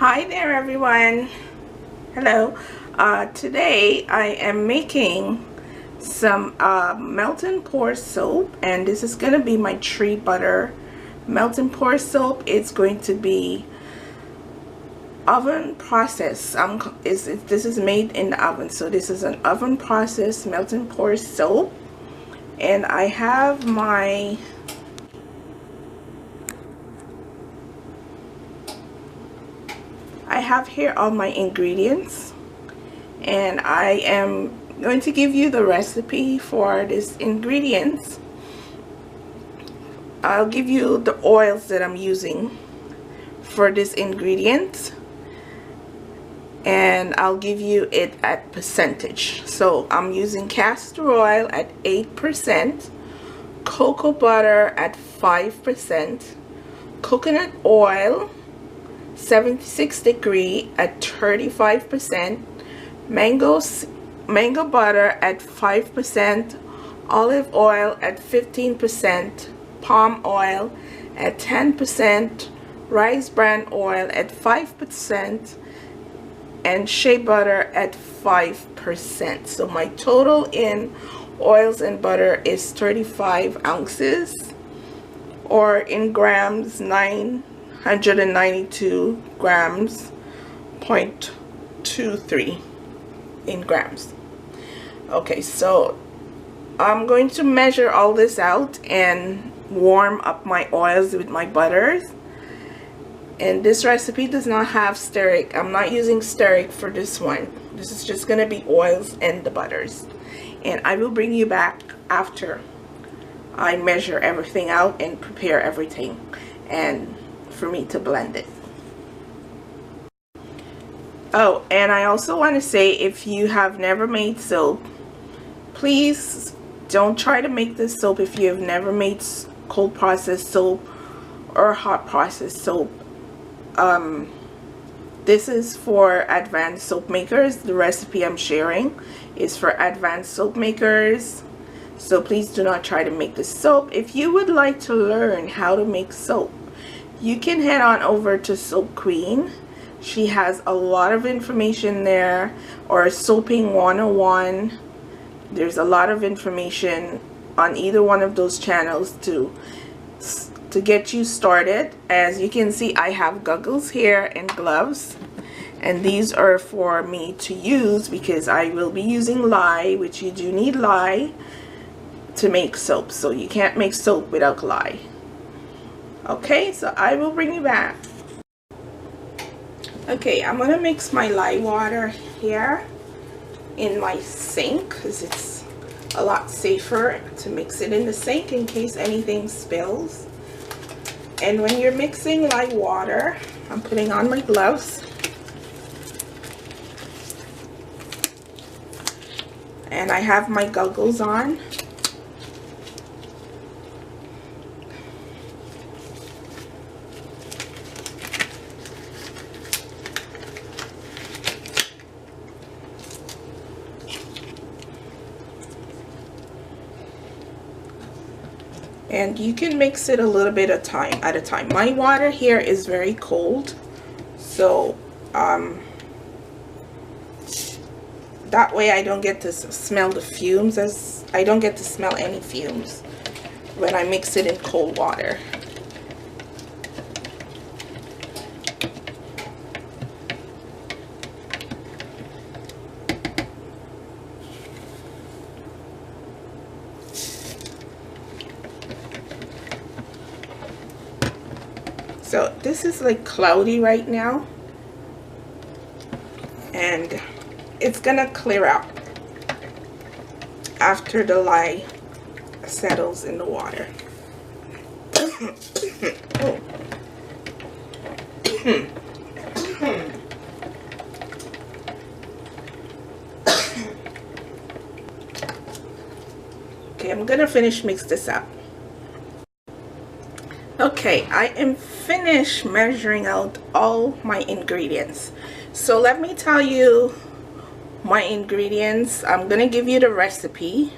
Hi there everyone. Hello. Today I am making some melt and pour soap, and this is going to be my tree butter melt and pour soap. It's going to be oven process. This is made in the oven, so this is an oven process melt and pour soap. And I have here all my ingredients, and I am going to give you the recipe for this ingredients. I'll give you the oils that I'm using for this ingredient, and I'll give you it at percentage. So I'm using castor oil at 8%, cocoa butter at 5%, coconut oil 76 degree at 35%, mango butter at 5%, olive oil at 15%, palm oil at 10%, rice bran oil at 5%, and shea butter at 5%. So my total in oils and butter is 35 ounces, or in grams 992 grams, 0.23 in grams. Okay, so I'm going to measure all this out and warm up my oils with my butters. And this recipe does not have steric. I'm not using steric for this one. This is just going to be oils and the butters. And I will bring you back after I measure everything out and prepare everything, and for me to blend it. Oh, and I also want to say, if you have never made soap, please don't try to make this soap if you have never made cold processed soap or hot processed soap. This is for advanced soap makers. The recipe I'm sharing is for advanced soap makers, so please do not try to make this soap. If you would like to learn how to make soap, you can head on over to Soap Queen. She has a lot of information there, or Soaping 101. There's a lot of information on either one of those channels to get you started. As you can see, I have goggles here and gloves, and these are for me to use because I will be using lye, which you do need lye to make soap, so you can't make soap without lye. Okay, so I will bring you back. Okay, I'm gonna mix my lye water here in my sink because it's a lot safer to mix it in the sink in case anything spills. And when you're mixing lye water, I'm putting on my gloves, and I have my goggles on. And you can mix it a little bit at a time. My water here is very cold, so that way I don't get to smell the fumes, as I don't get to smell any fumes when I mix it in cold water. So this is like cloudy right now, and it's gonna clear out after the lye settles in the water. Okay, I'm gonna mix this up. Okay, I am finished measuring out all my ingredients. So let me tell you my ingredients. I'm gonna give you the recipe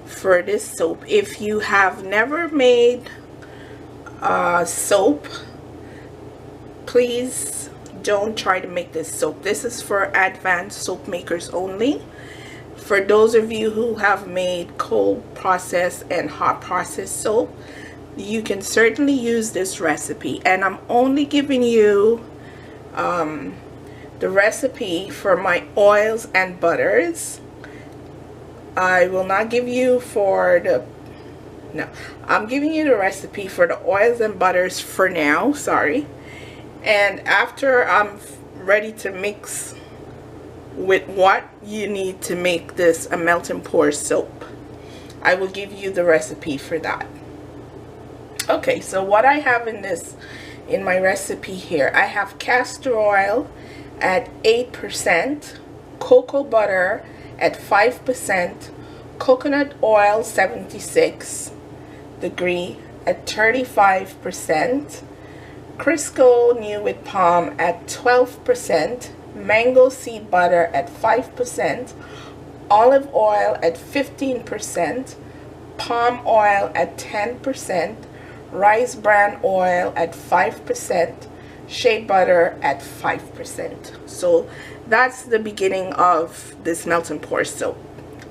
for this soap. If you have never made soap, please don't try to make this soap. This is for advanced soap makers only. For those of you who have made cold process and hot process soap, you can certainly use this recipe, and I'm only giving you the recipe for my oils and butters. I will not give you for the, no, I'm giving you the recipe for the oils and butters for now, sorry. And after I'm ready to mix with what you need to make this a melt and pour soap, I will give you the recipe for that. Okay, so what I have in my recipe here, I have castor oil at 8%, cocoa butter at 5%, coconut oil 76 degree at 35%, Crisco New with Palm at 12%, mango seed butter at 5%, olive oil at 15%, palm oil at 10%, rice bran oil at 5%, shea butter at 5%. So that's the beginning of this melt and pour soap,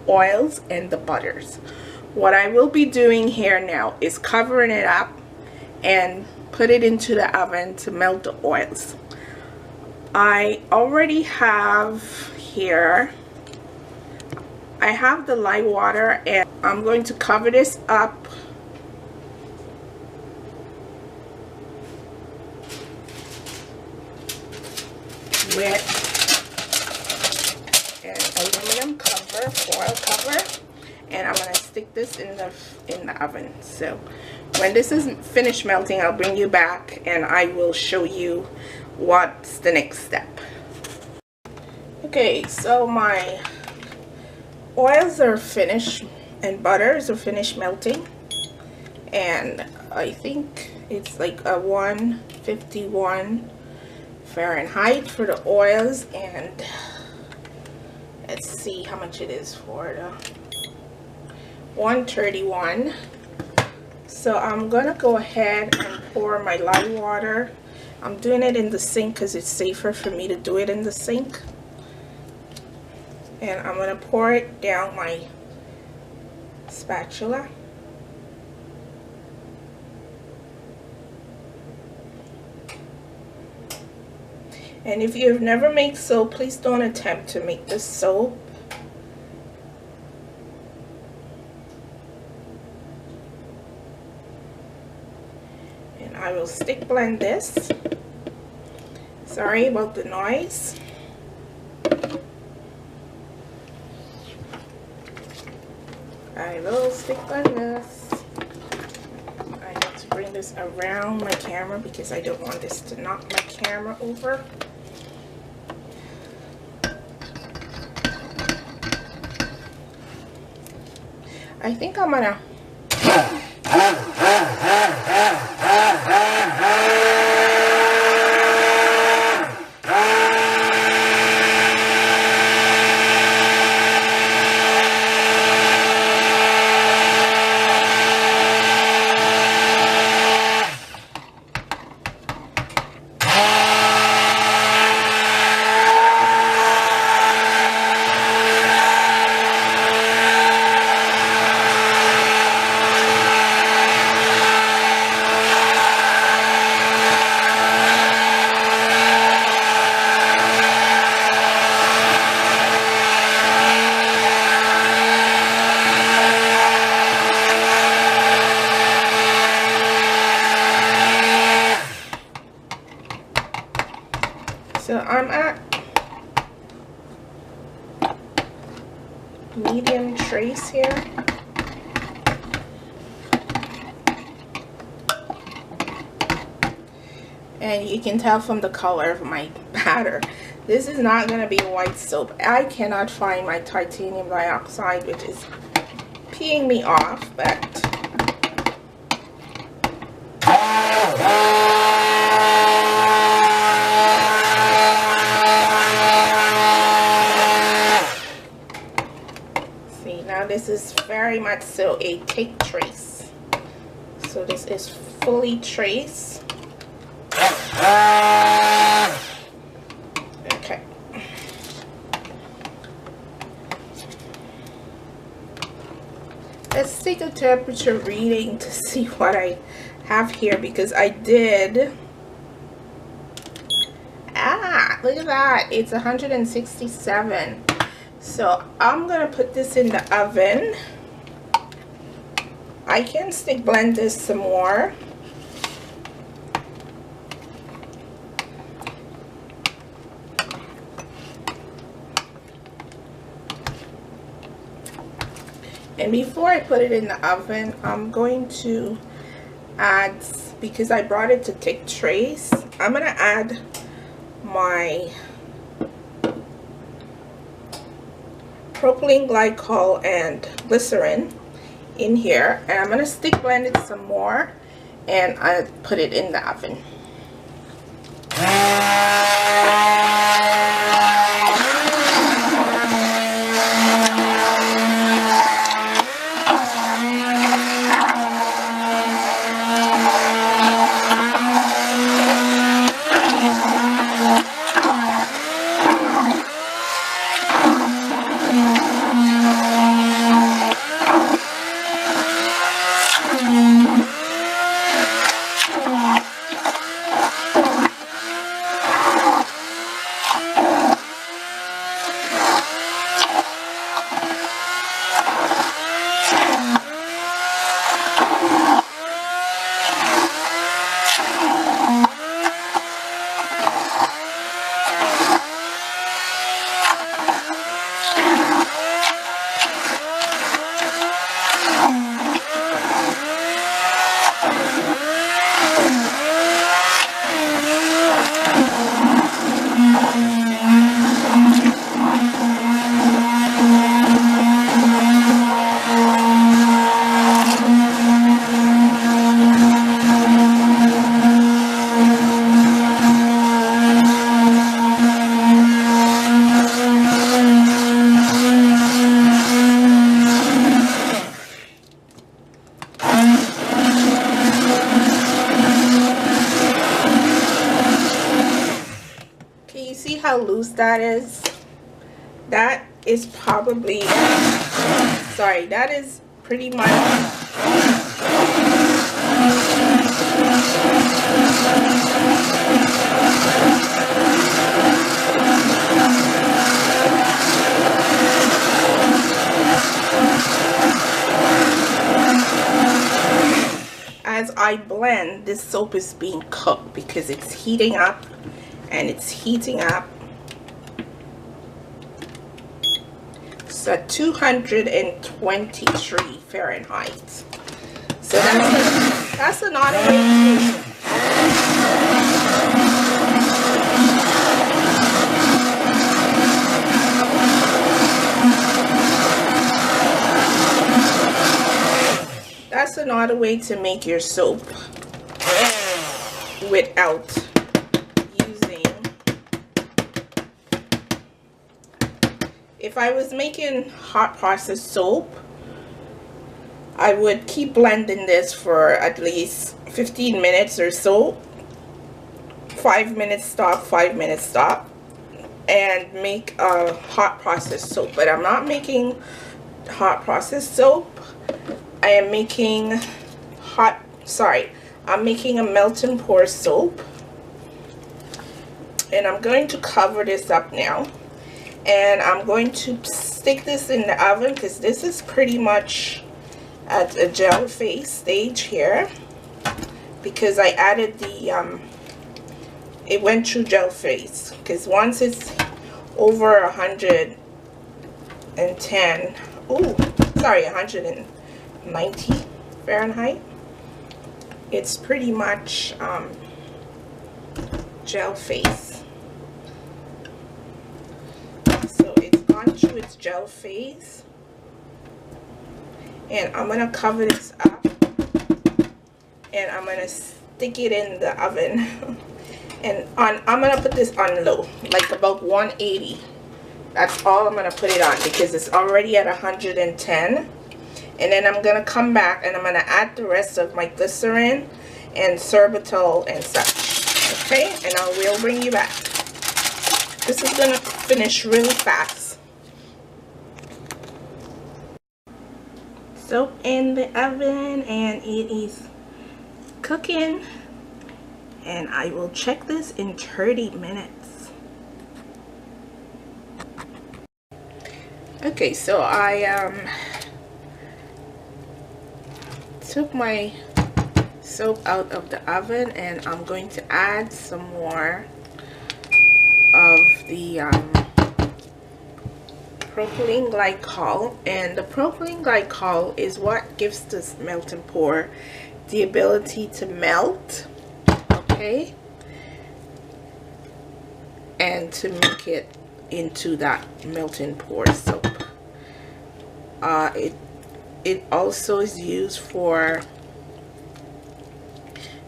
oils and the butters. What I will be doing here now is covering it up and put it into the oven to melt the oils. I already have here, I have the lye water, and I'm going to cover this up with an aluminum cover, foil cover, and I'm going to stick this in the oven. So when this is finished melting, I'll bring you back and I will show you what's the next step. Okay, so my oils are finished and butters are finished melting, and I think it's like a 151 Fahrenheit for the oils, and let's see how much it is for the 131. So I'm gonna go ahead and pour my lye water. I'm doing it in the sink because it's safer for me to do it in the sink, and I'm gonna pour it down my spatula. And if you've never made soap, please don't attempt to make this soap. And I will stick blend this. Sorry about the noise. I will stick blend this. I have to bring this around my camera because I don't want this to knock my camera over. I think I'm gonna So I'm at medium trace here. And you can tell from the color of my batter, this is not going to be white soap. I cannot find my titanium dioxide, which is peeing me off, but see, now this is very much so a cake trace. So this is fully trace. take a temperature reading to see what I have here, because I did. Look at that, it's 167. So I'm gonna put this in the oven. I can stick blend this some more. And before I put it in the oven, I'm going to add, because I brought it to take trace, I'm going to add my propylene glycol and glycerin in here, and I'm going to stick blend it some more, and I put it in the oven. How loose that is? That is probably, sorry, that is pretty much as I blend, this soap is being cooked because it's heating up and it's heating up. So 223 Fahrenheit. So that's another way to make your soap without using. If I was making hot process soap, I would keep blending this for at least 15 minutes or so. 5 minutes stop, 5 minutes stop, and make a hot process soap. But I'm not making hot process soap. I am making I'm making a melt and pour soap. And I'm going to cover this up now. And I'm going to stick this in the oven because this is pretty much at a gel phase stage here, because I added the it went through gel phase, because once it's over 110, 190 Fahrenheit, it's pretty much gel phase. So it's gone through its gel phase, and I'm gonna cover this up, and I'm gonna stick it in the oven. And I'm gonna put this on low, like about 180. That's all I'm gonna put it on, because it's already at 110. And then I'm gonna come back and I'm gonna add the rest of my glycerin and sorbitol and such. Okay, and I will bring you back. This is gonna finish really fast. So soap in the oven and it is cooking, and I will check this in 30 minutes. Okay, so I took my soap out of the oven, and I'm going to add some more of the propylene glycol. And the propylene glycol is what gives this melt and pour the ability to melt, okay, and to make it into that melt and pour soap. It also is used for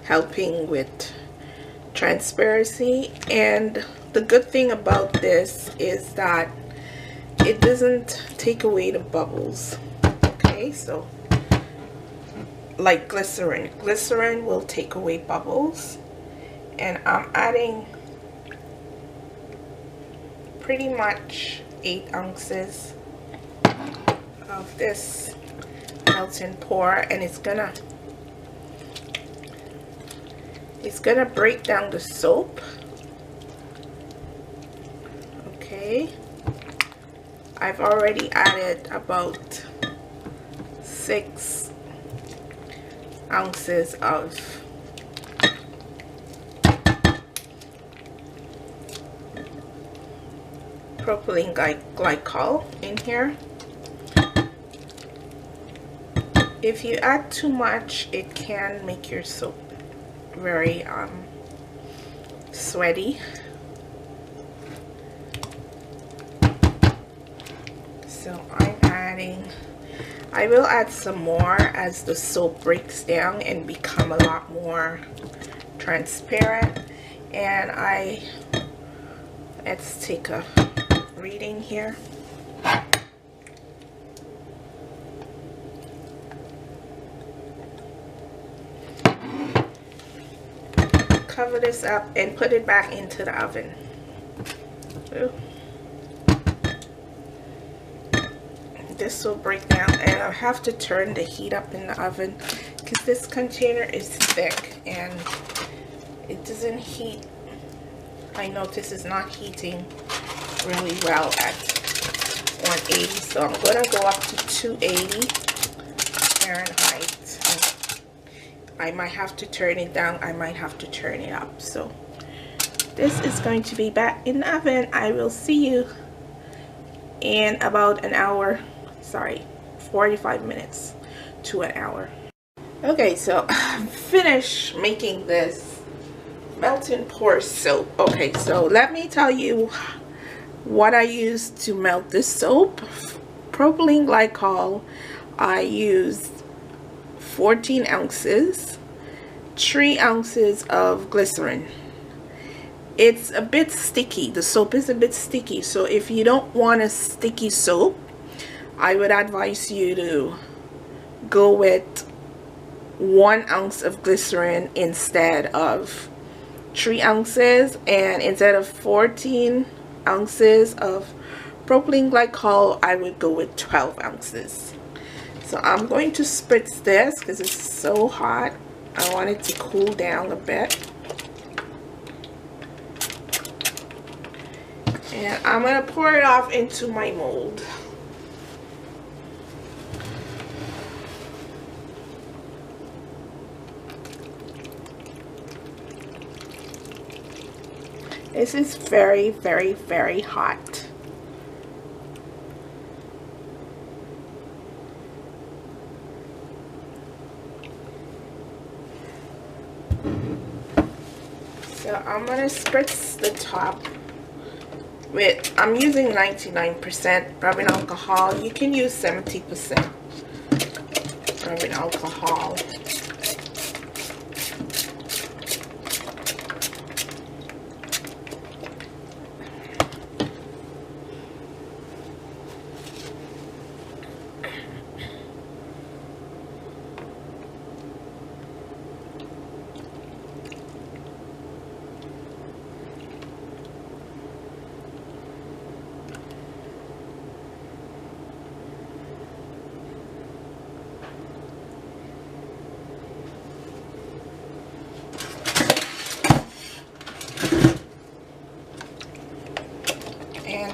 helping with transparency, and the good thing about this is that it doesn't take away the bubbles. Okay, so like glycerin will take away bubbles, and I'm adding pretty much 8 ounces of this melt and pour, and it's gonna break down the soap. Okay, I've already added about 6 ounces of propylene glycol in here. If you add too much, it can make your soap very sweaty. So I will add some more as the soap breaks down and become a lot more transparent. And let's take a reading here. Cover this up and put it back into the oven. Ooh. This will break down, and I'll have to turn the heat up in the oven because this container is thick and it doesn't heat. I notice it's not heating really well at 180, so I'm going to go up to 280 Fahrenheit. I might have to turn it down, I might have to turn it up. So this is going to be back in the oven. I will see you in about an hour, sorry, 45 minutes to an hour. Okay, so I'm finished making this melt and pour soap. Okay, so let me tell you what I used to melt this soap. Propylene glycol, I used 14 ounces, 3 ounces of glycerin. It's a bit sticky. The soap is a bit sticky, so if you don't want a sticky soap, I would advise you to go with 1 ounce of glycerin instead of 3 ounces, and instead of 14 ounces of propylene glycol, I would go with 12 ounces. So I'm going to spritz this because it's so hot. I want it to cool down a bit. And I'm going to pour it off into my mold. This is very, very, very hot. So I'm going to spritz the top with, I'm using 99% rubbing alcohol. You can use 70% rubbing alcohol.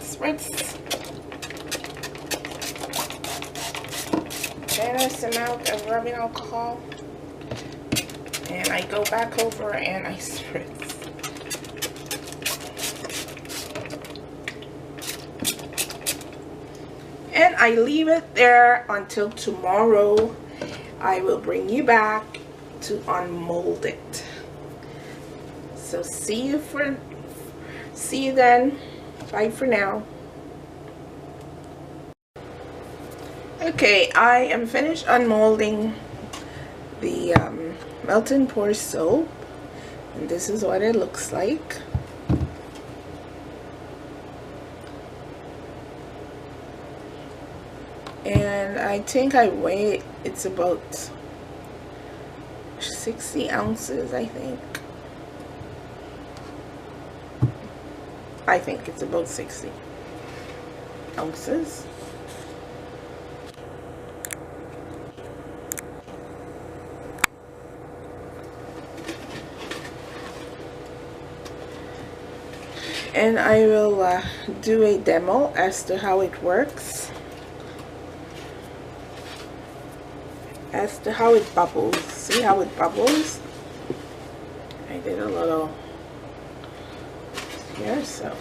spritz generous amount of rubbing alcohol, and I go back over and I spritz. And I leave it there until tomorrow. I will bring you back to unmold it. So see you then. Bye for now. Okay, I am finished unmolding the melt and pour soap, and this is what it looks like. And I think I weigh it, it's about 60 ounces, I think it's about 60 ounces. And I will do a demo as to how it works, as to how it bubbles. See how it bubbles? I did a little here, so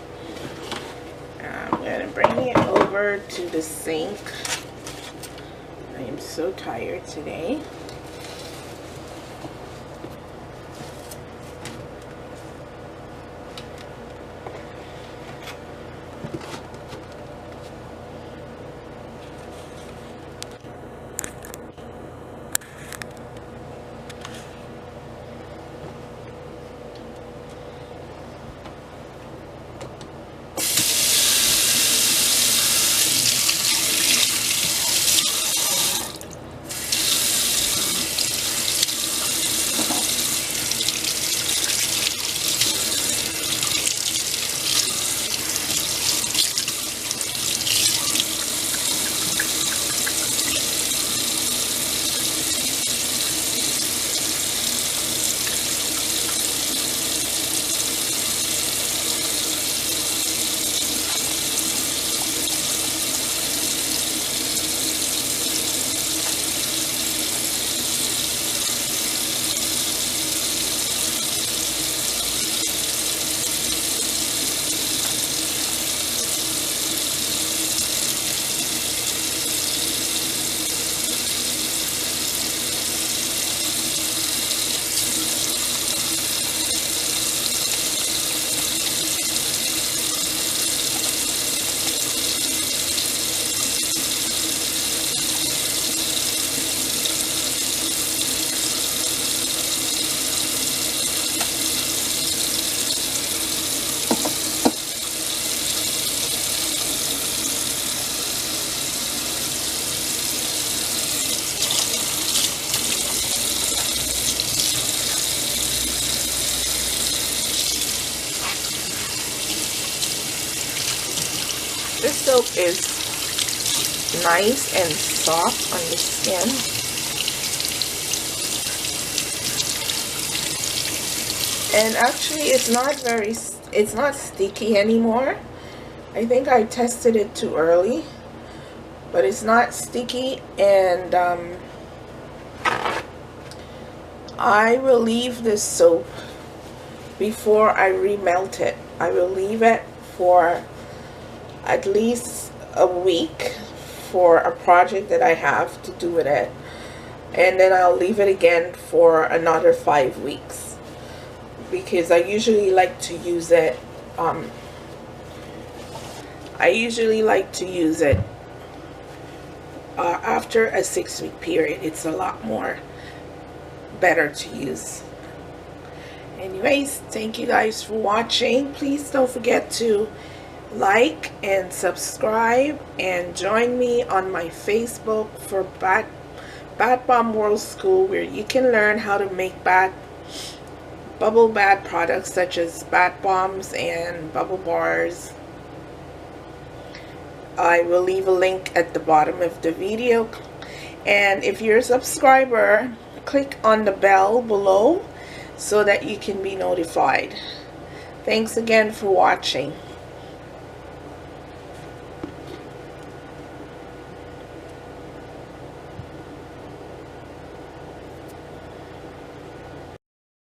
I'm going to bring it over to the sink. I am so tired today. This soap is nice and soft on the skin. And actually it's not sticky anymore. I think I tested it too early, but it's not sticky, and I will leave this soap before I remelt it. I will leave it for at least a week for a project that I have to do with it, and then I'll leave it again for another 5 weeks, because I usually like to use it after a 6-week period. It's a lot more better to use. Anyways, thank you guys for watching. Please don't forget to like and subscribe, and join me on my Facebook for Bath Bomb World School, where you can learn how to make bubble bath products such as bath bombs and bubble bars. I will leave a link at the bottom of the video, and if you're a subscriber, click on the bell below so that you can be notified. Thanks again for watching.